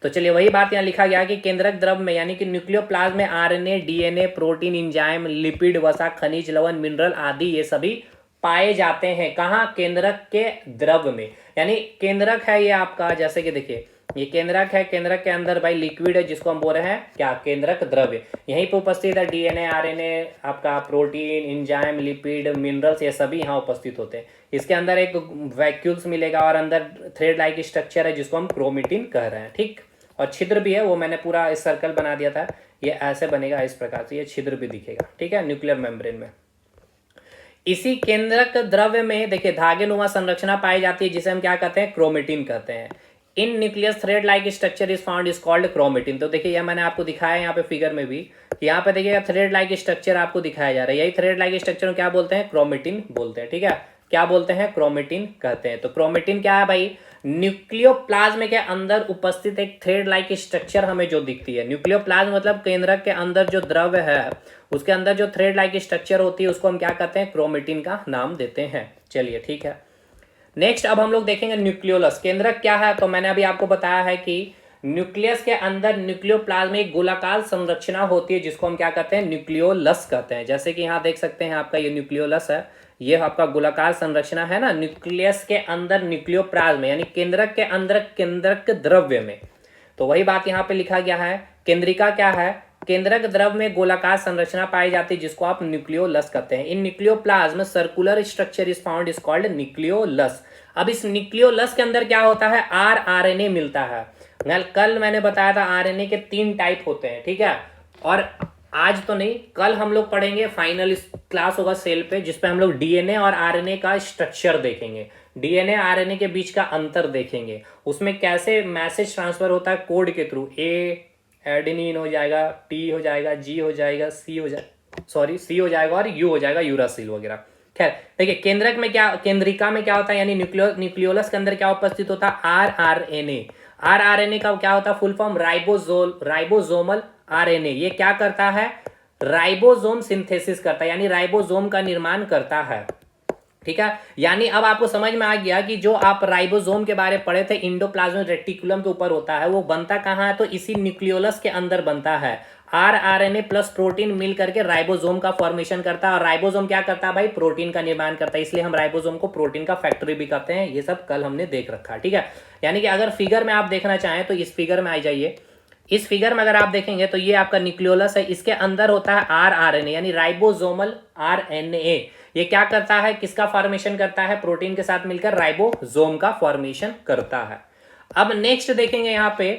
तो चलिए वही बात यहाँ लिखा गया कि केंद्रक द्रव्य में यानी कि न्यूक्लियोप्लाज्म में RNA, DNA, protein, enzyme, lipid, वसा, खनिज, लवण, मिनरल आदि ये सभी पाए जाते हैं। कहाँ, केंद्रक के द्रव्य में। यानी केंद्रक है ये आपका, जैसे कि देखिए ये केंद्रक है, केंद्रक के अंदर भाई लिक्विड है जिसको हम बोल रहे हैं क्या, केंद्रक द्रव्य। यहीं पे उपस्थित है डीएनए, आरएनए, आपका प्रोटीन, एंजाइम, लिपिड, मिनरल्स, ये सभी यहाँ उपस्थित होते हैं। इसके अंदर एक वैक्यूल्स मिलेगा और अंदर थ्रेड लाइक स्ट्रक्चर है जिसको हम क्रोमेटिन कह रहे हैं, ठीक। और छिद्र भी है, वो मैंने पूरा इस सर्कल बना दिया था, ये ऐसे बनेगा इस प्रकार से, ये छिद्र भी दिखेगा, ठीक है, न्यूक्लियर मेम्ब्रेन में। इसी केंद्रक द्रव्य में देखिए धागे नुमा संरचना पाई जाती है जिसे हम क्या कहते हैं, क्रोमेटिन कहते हैं। इन nucleus thread like structure is found is called chromatin. तो देखिए यह मैंने आपको दिखाया यहाँ पे फिगर में भी कि यहाँ पे देखिएगा थ्रेड लाइक स्ट्रक्चर आपको दिखाया जा रहा है, यही थ्रेड लाइक स्ट्रक्चर को क्या बोलते हैं, क्रोमेटिन बोलते हैं, ठीक है। क्या बोलते हैं, क्रोमेटिन कहते हैं। तो क्रोमेटिन क्या है भाई, न्यूक्लियोप्लाज्म के अंदर उपस्थित एक थ्रेड लाइक स्ट्रक्चर हमें जो दिखती है। न्यूक्लियोप्लाज्म मतलब केंद्रक के अंदर जो द्रव्य है उसके अंदर जो थ्रेड लाइक स्ट्रक्चर होती है उसको हम क्या कहते हैं, क्रोमेटिन का नाम देते हैं। चलिए ठीक है, नेक्स्ट अब हम लोग देखेंगे न्यूक्लियोलस। केंद्रक क्या है, तो मैंने अभी आपको बताया है कि न्यूक्लियस के अंदर न्यूक्लियोप्लाज्म में एक गोलाकार संरचना होती है जिसको हम क्या कहते हैं, न्यूक्लियोलस कहते हैं। जैसे कि यहाँ देख सकते हैं आपका ये न्यूक्लियोलस है, ये आपका गोलाकार संरचना है ना न्यूक्लियस के अंदर न्यूक्लियोप्लाज्म यानी केंद्रक के अंदर केंद्रक द्रव्य में। तो वही बात यहाँ पे लिखा गया है। केंद्रिका क्या है, केंद्रक द्रव्य में गोलाकार संरचना पाई जाती है जिसको आप न्यूक्लियोलस कहते हैं। इन nucleoplasm circular structure is found is called nucleolus. अब इस न्यूक्लियोलस के अंदर क्या होता है, आरएनए मिलता है। कल मैंने बताया था आरएनए के 3 टाइप होते हैं, ठीक है। और आज तो नहीं, कल हम लोग पढ़ेंगे, फाइनल क्लास होगा सेल पे जिसपे हम लोग डीएनए और आरएनए का स्ट्रक्चर देखेंगे, डीएनए आरएनए के बीच का अंतर देखेंगे, उसमें कैसे मैसेज ट्रांसफर होता है कोड के थ्रू। ए एडेनिन हो जाएगा, टी हो जाएगा, जी हो जाएगा, सी हो जाएगा और यू हो जाएगा, यूरासिल वगैरह। खैर देखिए केंद्रक में क्या, केंद्रिका में क्या होता है यानी न्यूक्लियोलस के अंदर क्या उपस्थित होता है, आरआरएनए। आरआरएनए का क्या होता है फुल फॉर्म, राइबोसोमल आरएनए। ये क्या करता है, राइबोसोम सिंथेसिस करता है यानी राइबोसोम का निर्माण करता है, ठीक है। यानी अब आपको समझ में आ गया कि जो आप राइबोसोम के बारे में पढ़े थे, इंडोप्लाज्मिक रेटिकुलम के ऊपर होता है, वो बनता कहाँ है, तो इसी न्यूक्लियोलस के अंदर बनता है। आरआरएनए प्लस प्रोटीन मिल करके राइबोसोम का फॉर्मेशन करता है और राइबोसोम क्या करता है भाई, प्रोटीन का निर्माण करता है। इसलिए हम राइबोसोम को प्रोटीन का फैक्ट्री भी कहते हैं। ये सब कल हमने देख रखा है, ठीक है। यानी कि अगर फिगर में आप देखना चाहें तो इस फिगर में आ जाइए। इस फिगर में अगर आप देखेंगे तो ये आपका न्यूक्लियोलस है, इसके अंदर होता है आरआरएनए यानी राइबोसोमल आरएनए। ये क्या करता है, किसका फॉर्मेशन करता है, प्रोटीन के साथ मिलकर राइबोसोम का फॉर्मेशन करता है। अब नेक्स्ट देखेंगे यहाँ पे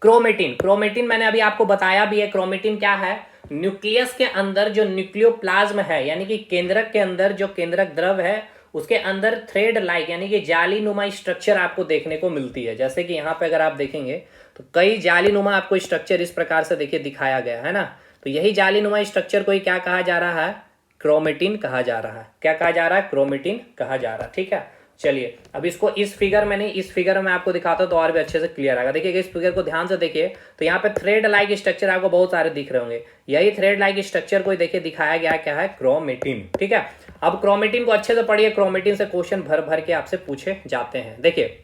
क्रोमेटिन। क्रोमेटिन मैंने अभी आपको बताया भी है, क्रोमेटिन क्या है, न्यूक्लियस के अंदर जो न्यूक्लियोप्लाज्म है यानी कि केंद्रक के अंदर जो केंद्रक द्रव्य है उसके अंदर थ्रेड लाइक यानी कि जाली नुमा स्ट्रक्चर आपको देखने को मिलती है। जैसे कि यहाँ पे अगर आप देखेंगे तो कई जाली नुमा आपको स्ट्रक्चर इस प्रकार से देखिए दिखाया गया है ना। तो यही जाली नुमा स्ट्रक्चर को ही क्या कहा जा रहा है, क्रोमेटिन कहा जा रहा है। क्या कहा जा रहा है, क्रोमेटिन कहा जा रहा है, ठीक है। चलिए अब इसको इस फिगर में नहीं, इस फिगर में आपको दिखाता हूं तो और भी अच्छे से क्लियर आएगा। देखिए इस फिगर को ध्यान से देखिए तो यहाँ पे थ्रेड लाइक स्ट्रक्चर आपको बहुत सारे दिख रहे होंगे। यही थ्रेड लाइक स्ट्रक्चर को देखिए दिखाया गया क्या है, क्रोमेटिन, ठीक है। अब क्रोमेटिन को अच्छे से पढ़िए, क्रोमेटिन से क्वेश्चन भर भर के आपसे पूछे जाते हैं। देखिए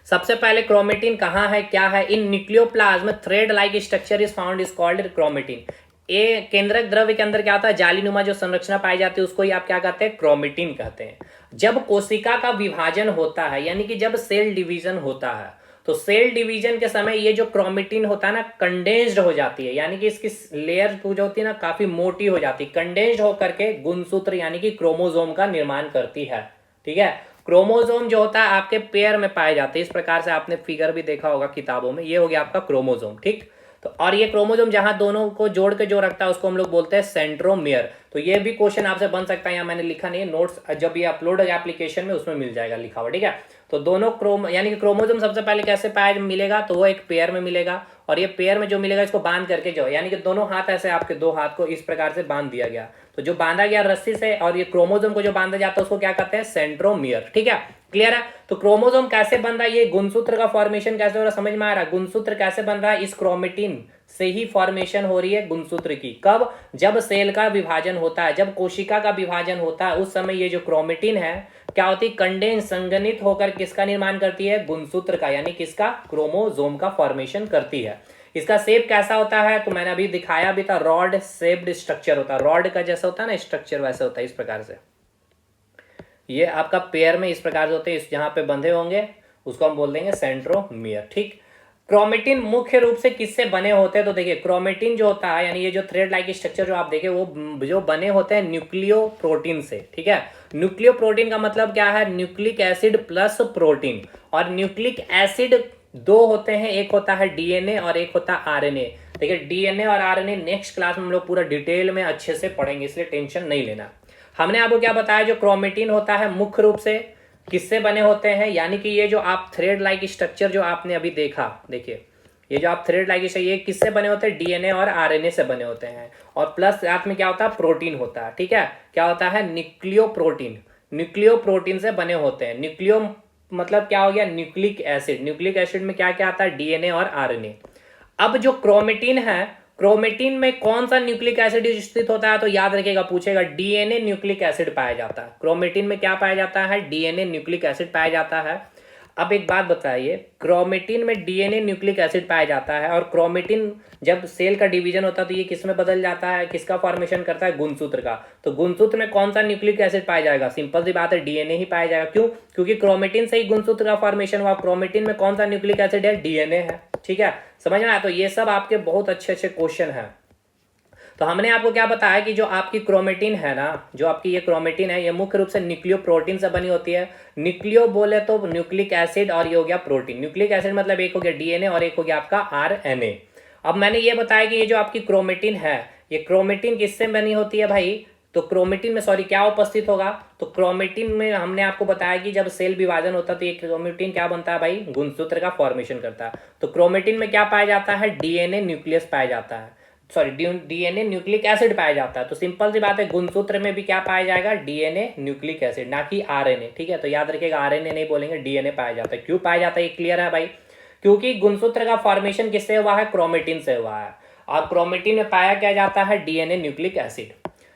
सबसे पहले क्रोमेटिन कहाँ है, क्या है, इन nucleoplasm thread like structure is found is called chromatin. ये केंद्रक द्रव्य के अंदर क्या होता है, जालीनुमा जो संरचना पाई जाती है उसको ही आप क्या कहते हैं, क्रोमेटिन कहते हैं। जब कोशिका का विभाजन होता है यानी कि जब सेल डिवीजन होता है, तो सेल डिवीजन के समय ये जो क्रोमेटिन होता है ना कंडेंस्ड हो जाती है, यानी कि इसकी लेयर जो होती है ना काफी मोटी हो जाती है, कंडेंस्ड होकर के गुणसूत्र यानी कि क्रोमोसोम का निर्माण करती है। ठीक है, क्रोमोसोम जो होता है आपके पेयर में पाए जाते हैं, इस प्रकार से आपने फिगर भी देखा होगा किताबों में, ये हो गया आपका क्रोमोसोम। ठीक, तो और ये क्रोमोसोम जहां दोनों को जोड़ के जो रखता है उसको हम लोग बोलते हैं सेंट्रोमियर। तो ये भी क्वेश्चन आपसे बन सकता है, यहाँ मैंने लिखा नहीं है, नोट्स जब ये अपलोड है एप्लीकेशन में उसमें मिल जाएगा लिखा हुआ। ठीक है, तो दोनों यानी कि क्रोमोसोम सबसे पहले कैसे पाया मिलेगा, तो वो एक पेयर में मिलेगा, और ये पेयर में जो मिलेगा इसको बांध करके जो यानी कि दोनों हाथ ऐसे आपके दो हाथ को इस प्रकार से बांध दिया गया, तो जो बांधा गया रस्सी से और ये क्रोमोसोम को जो बांधा जाता है उसको क्या कहते हैं, सेंट्रोमियर। ठीक है, क्लियर है। तो क्रोमोसोम कैसे बन रहा है, ये गुणसूत्र का फॉर्मेशन कैसे हो रहा है समझ में आ रहा है, गुणसूत्र कैसे बन रहा है, इस क्रोमेटिन से ही फॉर्मेशन हो रही है गुणसूत्र की। कब, जब सेल का विभाजन होता है, जब कोशिका का विभाजन होता है उस समय ये जो क्रोमेटिन है क्या होती है, कंडेंस संगनित होकर किसका निर्माण करती है, गुणसूत्र का, यानी किसका, क्रोमोसोम का फॉर्मेशन करती है। इसका शेप कैसा होता है, तो मैंने अभी दिखाया भी था, रॉड शेप्ड स्ट्रक्चर होता है, रॉड का जैसा होता है ना स्ट्रक्चर वैसे होता है इस प्रकार से। ये आपका पेयर में इस प्रकार से होते हैं, इस जहां पे बंधे होंगे उसको हम बोल देंगे सेंट्रोमियर। ठीक, क्रोमेटिन मुख्य रूप से किससे बने होते हैं, तो देखिए क्रोमेटिन जो होता है यानी ये जो थ्रेड लाइक स्ट्रक्चर जो आप देखें वो जो बने होते हैं न्यूक्लियो प्रोटीन से। ठीक है, न्यूक्लियो प्रोटीन का मतलब क्या है, न्यूक्लिक एसिड प्लस प्रोटीन, और न्यूक्लिक एसिड दो होते हैं, एक होता है डीएनए और एक होता है आरएनए। देखिए डीएनए और आरएनए नेक्स्ट क्लास में हम लोग पूरा डिटेल में अच्छे से पढ़ेंगे, इसलिए टेंशन नहीं लेना। हमने आपको क्या बताया, जो क्रोमेटिन होता है मुख्य रूप से किससे बने होते हैं, यानी कि ये जो आप थ्रेड लाइक स्ट्रक्चर जो आपने अभी देखा, देखिए ये जो आप थ्रेड लाइक ये किससे बने होते हैं, डीएनए और आरएनए से बने होते हैं, और प्लस साथ में क्या होता है, प्रोटीन होता है। ठीक है, क्या होता है, न्यूक्लियो प्रोटीन, न्यूक्लियो प्रोटीन से बने होते हैं। न्यूक्लियो मतलब क्या हो गया, न्यूक्लिक एसिड, न्यूक्लिक एसिड में क्या क्या आता है, डीएनए और आरएनए। अब जो क्रोमेटिन है, क्रोमेटिन में कौन सा न्यूक्लिक एसिड स्थित होता है, तो याद रखिएगा पूछेगा, डीएनए न्यूक्लिक एसिड पाया जाता है। क्रोमेटिन में क्या पाया जाता है, डीएनए न्यूक्लिक एसिड पाया जाता है। अब एक बात बताइए, क्रोमेटिन में डीएनए न्यूक्लिक एसिड पाया जाता है, और क्रोमेटिन जब सेल का डिवीजन होता है तो ये किस में बदल जाता है, किसका फॉर्मेशन करता है, गुणसूत्र का। तो गुणसूत्र में कौन सा न्यूक्लिक एसिड पाया जाएगा, सिंपल सी बात है, डीएनए ही पाया जाएगा। क्यों, क्योंकि क्रोमेटिन से ही गुणसूत्र का फॉर्मेशन हुआ, क्रोमेटिन में कौन सा न्यूक्लिक एसिड है, डीएनए है। ठीक है, समझ में आया। तो ये सब आपके बहुत अच्छे अच्छे क्वेश्चन हैं। तो हमने आपको क्या बताया कि जो आपकी क्रोमेटिन है ना, जो आपकी ये क्रोमेटिन है ये मुख्य रूप से न्यूक्लियो प्रोटीन से बनी होती है। न्यूक्लियो बोले तो न्यूक्लिक एसिड, और ये हो गया प्रोटीन। न्यूक्लिक एसिड मतलब एक हो गया डीएनए और एक हो गया आपका आरएनए। अब मैंने ये बताया कि ये जो आपकी क्रोमेटिन है, ये क्रोमेटिन किससे बनी होती है भाई, तो क्रोमेटिन में सॉरी क्या उपस्थित होगा, तो क्रोमेटिन में हमने आपको बताया कि जब सेल विभाजन होता है तो ये क्रोमेटिन क्या बनता है भाई, गुणसूत्र का फॉर्मेशन करता है। तो क्रोमेटिन में क्या पाया जाता है, डीएनए न्यूक्लियस पाया जाता है, सॉरी डीएनए न्यूक्लिक एसिड पाया जाता है। तो सिंपल सी बात है, गुणसूत्र में भी क्या पाया जाएगा, डीएनए न्यूक्लिक एसिड, ना कि आरएनए। ठीक है, तो याद रखिएगा आरएनए नहीं बोलेंगे, डीएनए पाया जाता है। क्यों पाया जाता है, ये क्लियर है भाई, क्योंकि गुणसूत्र का फॉर्मेशन किससे हुआ है, क्रोमेटिन से हुआ है, और क्रोमेटिन में पाया क्या जाता है, डीएनए न्यूक्लिक एसिड।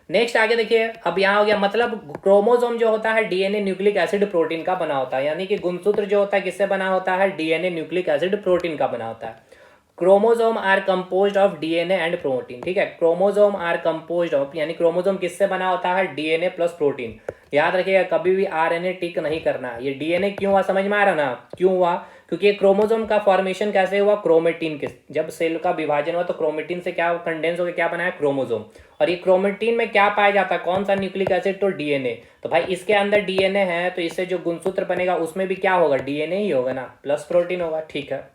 नेक्स्ट आगे देखिए, अब यहाँ हो गया मतलब क्रोमोसोम जो होता है डीएनए न्यूक्लिक एसिड प्रोटीन का बना होता है, यानी कि गुणसूत्र जो होता है किससे बना होता है, डीएनए न्यूक्लिक एसिड प्रोटीन का बना होता है। Chromosome are composed of DNA and protein. ठीक है, क्रोमोसोम आर कंपोज्ड ऑफ, यानी क्रोमोसोम किससे बना होता है, डीएनए प्लस प्रोटीन। याद रखिएगा कभी भी आरएनए टिक नहीं करना है। ये डीएनए क्यों हुआ समझ में आ रहा ना, क्यों हुआ, क्योंकि क्रोमोसोम का फॉर्मेशन कैसे हुआ, क्रोमेटिन के, जब सेल का विभाजन हुआ तो क्रोमेटिन से क्या कंडेंस होकर क्या बनाया, क्रोमोसोम। और ये क्रोमेटिन में क्या पाया जाता है, कौन सा न्यूक्लिक एसिड, तो डीएनए। तो भाई इसके अंदर डीएनए है तो इससे जो गुणसूत्र बनेगा उसमें भी क्या होगा, डीएनए ही होगा ना, प्लस प्रोटीन होगा। ठीक है,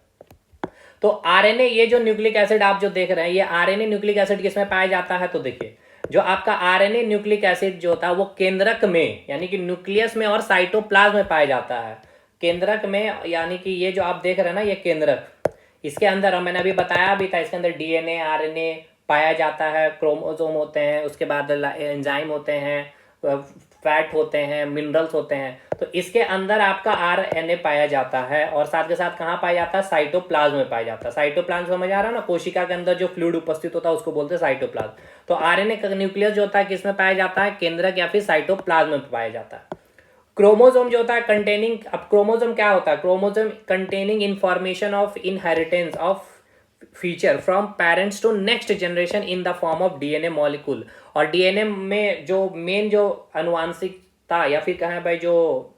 तो आरएनए, ये जो न्यूक्लिक एसिड आप जो देख रहे हैं, ये आरएनए न्यूक्लिक एसिड किसमें पाया जाता है, तो देखिए जो आपका आरएनए न्यूक्लिक एसिड जो होता है वो केंद्रक में, यानी कि न्यूक्लियस में और साइटोप्लाज्म में पाया जाता है। केंद्रक में, यानी कि ये जो आप देख रहे हैं ना ये केंद्रक, इसके अंदर मैंने अभी बताया भी था, इसके अंदर डीएनए आरएनए पाया जाता है, क्रोमोसोम होते हैं, उसके बाद एंजाइम होते हैं, फैट होते हैं, मिनरल्स होते हैं। तो इसके अंदर आपका आरएनए पाया जाता है, और साथ के साथ कहाँ पाया जाता है, साइटोप्लाज्म में पाया जाता है। साइटोप्लाज्म समझ आ रहा है ना, कोशिका के अंदर जो फ्लूइड उपस्थित होता है उसको बोलते हैं साइटोप्लाज्म। तो आरएनए का न्यूक्लियस जो होता है किसमें पाया जाता है, केंद्रक या फिर साइटोप्लाज्म में पाया जाता है। क्रोमोसोम जो होता है कंटेनिंग, अब क्रोमोसोम क्या होता है, chromosome containing information of inheritance of feature from parents to next generation in the form of DNA molecule. और डीएनए में जो मेन जो अनुवांशिकता या फिर कहें भाई जो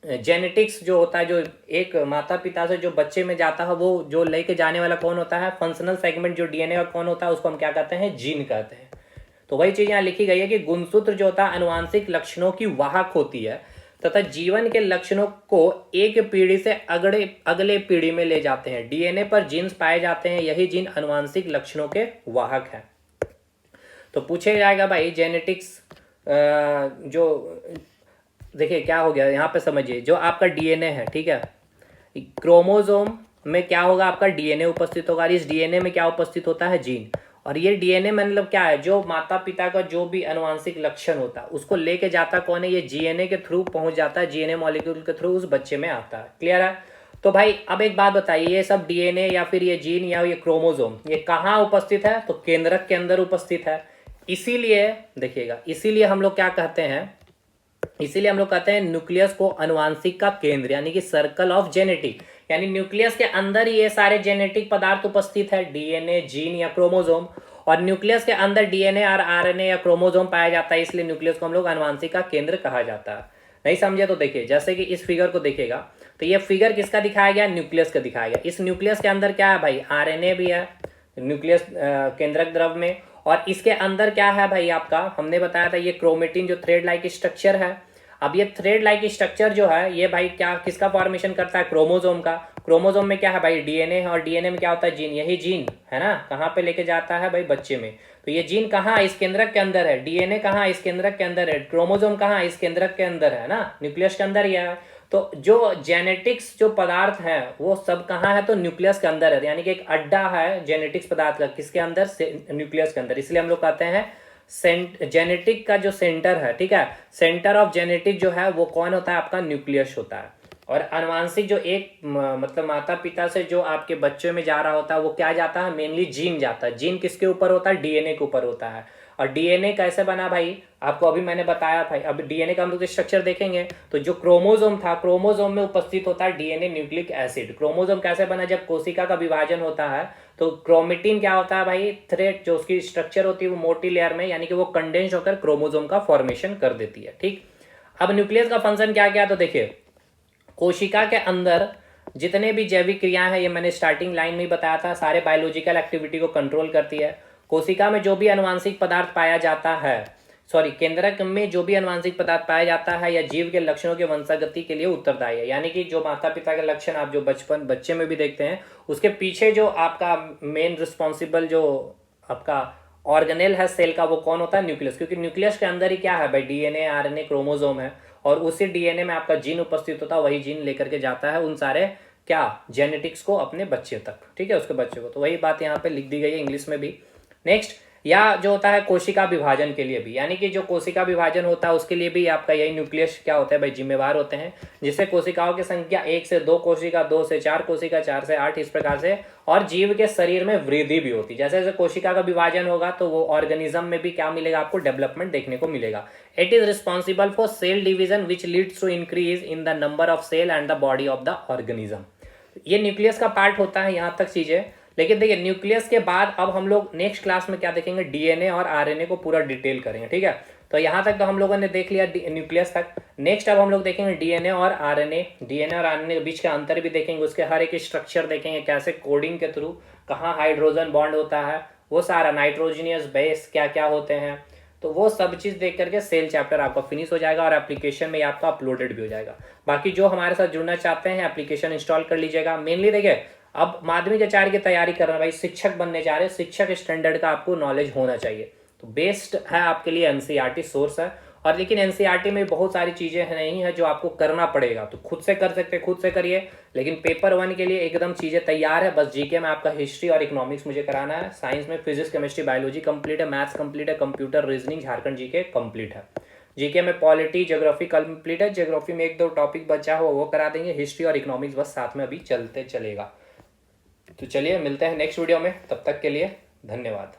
जेनेटिक्स जो होता है, जो एक माता पिता से जो बच्चे में जाता है, वो जो लेके जाने वाला कौन होता है, फंक्शनल सेगमेंट जो डीएनए का कौन होता है, उसको हम क्या कहते हैं, जीन कहते हैं। तो वही चीज यहाँ लिखी गई है कि गुणसूत्र जो होता है अनुवांशिक लक्षणों की वाहक होती है तथा जीवन के लक्षणों को एक पीढ़ी से अगले पीढ़ी में ले जाते हैं। डीएनए पर जीन्स पाए जाते हैं, यही जीन अनुवांशिक लक्षणों के वाहक हैं। तो पूछे जाएगा भाई जेनेटिक्स जो देखिए क्या हो गया यहाँ पे, समझिए जो आपका डीएनए है, ठीक है, क्रोमोसोम में क्या होगा, आपका डीएनए उपस्थित होगा। इस डीएनए में क्या उपस्थित होता है, जीन। और ये डीएनए मतलब क्या है, जो माता पिता का जो भी अनुवांशिक लक्षण होता है उसको लेके जाता कौन है, ये जीएनए के थ्रू पहुंच जाता है, जीएनए मॉलिक्यूल के थ्रू उस बच्चे में आता है। क्लियर है। तो भाई अब एक बात बताइए, ये सब डीएनए या फिर ये जीन या ये क्रोमोसोम ये कहाँ उपस्थित है, तो केंद्रक के अंदर उपस्थित है। इसीलिए देखिएगा, इसीलिए हम लोग क्या कहते हैं, इसीलिए हम लोग कहते हैं न्यूक्लियस को अनुवांशिक का केंद्र यानी कि सर्कल ऑफ जेनेटिक, यानी न्यूक्लियस के अंदर ही ये सारे जेनेटिक पदार्थ उपस्थित है, डीएनए, जीन या क्रोमोसोम। और न्यूक्लियस के अंदर डीएनए और आरएनए या क्रोमोसोम पाया जाता है, इसलिए न्यूक्लियस को हम लोग अनुवांशिक का केंद्र कहा जाता है। नहीं समझे तो देखिए, जैसे कि इस फिगर को देखिएगा तो ये फिगर किसका दिखाया गया, न्यूक्लियस का दिखाया गया। इस न्यूक्लियस के अंदर क्या है भाई, आरएनए भी है न्यूक्लियस केंद्रक द्रव में। और इसके अंदर क्या है भाई, आपका हमने बताया था ये क्रोमेटिन जो थ्रेड लाइक स्ट्रक्चर है। अब ये थ्रेड लाइक स्ट्रक्चर जो है ये भाई क्या किसका फॉर्मेशन करता है, क्रोमोसोम का। क्रोमोसोम में क्या है भाई, डीएनए है, और डीएनए में क्या होता है, जीन। यही जीन है ना, कहाँ पे लेके जाता है भाई, बच्चे में। तो ये जीन कहाँ, इस केंद्रक के अंदर है। डीएनए कहाँ, इस केंद्रक के अंदर है। क्रोमोसोम कहाँ, इस केंद्रक के अंदर है ना, न्यूक्लियस के अंदर ही है। तो जो जेनेटिक्स जो पदार्थ है वो सब कहाँ है, तो न्यूक्लियस के अंदर है। यानी कि एक अड्डा है जेनेटिक्स पदार्थ का, किसके अंदर, न्यूक्लियस के अंदर। इसलिए हम लोग कहते हैं जेनेटिक का जो सेंटर है, ठीक है, सेंटर ऑफ जेनेटिक जो है वो कौन होता है, आपका न्यूक्लियस होता है। और अनुवांशिक जो एक मतलब माता पिता से जो आपके बच्चे में जा रहा होता है वो क्या जाता है, मेनली जीन जाता है। जीन किसके ऊपर होता है, डीएनए के ऊपर होता है। और डीएनए कैसे बना भाई, आपको अभी मैंने बताया था। अब डीएनए का हम लोग स्ट्रक्चर देखेंगे तो जो क्रोमोसोम था, क्रोमोसोम में उपस्थित होता है डीएनए न्यूक्लिक एसिड। क्रोमोसोम कैसे बना, जब कोशिका का विभाजन होता है तो क्रोमेटिन क्या होता है भाई, थ्रेड जो उसकी स्ट्रक्चर होती है वो मोटी लेयर में, यानी कि वो कंडेंस होकर क्रोमोसोम का फॉर्मेशन कर देती है। ठीक, अब न्यूक्लियस का फंक्शन क्या क्या, तो देखिए कोशिका के अंदर जितने भी जैविक क्रियाएं हैं, ये मैंने स्टार्टिंग लाइन में ही बताया था, सारे बायोलॉजिकल एक्टिविटी को कंट्रोल करती है। कोशिका में जो भी अनुवांशिक पदार्थ पाया जाता है, सॉरी केंद्रक में जो भी अनुवांशिक पदार्थ पाया जाता है या जीव के लक्षणों के वंशागति के लिए उत्तरदायी है। यानी कि जो माता पिता के लक्षण आप जो बच्चे में भी देखते हैं, उसके पीछे जो आपका मेन रिस्पॉन्सिबल जो आपका ऑर्गेनेल है सेल का, वो कौन होता है, न्यूक्लियस। क्योंकि न्यूक्लियस के अंदर ही क्या है भाई, डीएनए, आरएनए, क्रोमोसोम है, और उसी डीएनए में आपका जीन उपस्थित होता है। वही जीन लेकर के जाता है उन सारे क्या जेनेटिक्स को अपने बच्चे तक, ठीक है, उसके बच्चे को। तो वही बात यहाँ पे लिख दी गई है इंग्लिश में भी। नेक्स्ट, या जो होता है कोशिका विभाजन के लिए भी, यानी कि जो कोशिका विभाजन होता है उसके लिए भी आपका यही न्यूक्लियस क्या होता है भाई, जिम्मेवार होते हैं। जिससे कोशिकाओं की संख्या 1 से 2 कोशिका, 2 से 4 कोशिका, 4 से 8, इस प्रकार से। और जीव के शरीर में वृद्धि भी होती है। जैसे जैसे कोशिका का विभाजन होगा तो वो ऑर्गेनिज्म में भी क्या मिलेगा, आपको डेवलपमेंट देखने को मिलेगा। It is responsible for cell division which leads to increase in the number of cell and the body of the organism. ये न्यूक्लियस का पार्ट होता है, यहाँ तक चीजें। लेकिन देखिए न्यूक्लियस के बाद अब हम लोग नेक्स्ट क्लास में क्या देखेंगे, डीएनए और आरएनए को पूरा डिटेल करेंगे, ठीक है। तो यहाँ तक तो हम लोगों ने देख लिया न्यूक्लियस तक। नेक्स्ट अब हम लोग देखेंगे डीएनए और आरएनए। डीएनए और आरएनए के बीच का अंतर भी देखेंगे, उसके हर एक स्ट्रक्चर देखेंगे, कैसे कोडिंग के थ्रू कहाँ हाइड्रोजन बॉन्ड होता है, वो सारा नाइट्रोजनियस बेस क्या क्या होते हैं। तो वो सब चीज़ देख करके सेल चैप्टर आपका फिनिश हो जाएगा और एप्लीकेशन में आपका अपलोडेड भी हो जाएगा। बाकी जो हमारे साथ जुड़ना चाहते हैं एप्लीकेशन इंस्टॉल कर लीजिएगा। मेनली देखिए अब माध्यमिक आचार्य की तैयारी कर रहे हैं भाई, शिक्षक बनने जा रहे हैं, शिक्षक स्टैंडर्ड का आपको नॉलेज होना चाहिए। तो बेस्ट है आपके लिए एनसीईआरटी सोर्स है। और लेकिन एनसीईआरटी में बहुत सारी चीज़ें नहीं है जो आपको करना पड़ेगा, तो खुद से कर सकते, खुद से करिए। लेकिन पेपर 1 के लिए एकदम चीज़ें तैयार है। बस जीके में आपका हिस्ट्री और इकोनॉमिक्स मुझे कराना है, साइंस में फिजिक्स, केमिस्ट्री, बायोलॉजी कंप्लीट है, मैथ्स कंप्लीट है, computer, reasoning, Jharkhand GK complete है। जीके में पॉलिटी, ज्योग्राफी कंप्लीट है, ज्योग्राफी में 1-2 टॉपिक बचा हो वो करा देंगे, हिस्ट्री और इकोनॉमिक्स बस साथ में अभी चलते चलेगा। तो चलिए मिलते हैं नेक्स्ट वीडियो में, तब तक के लिए धन्यवाद।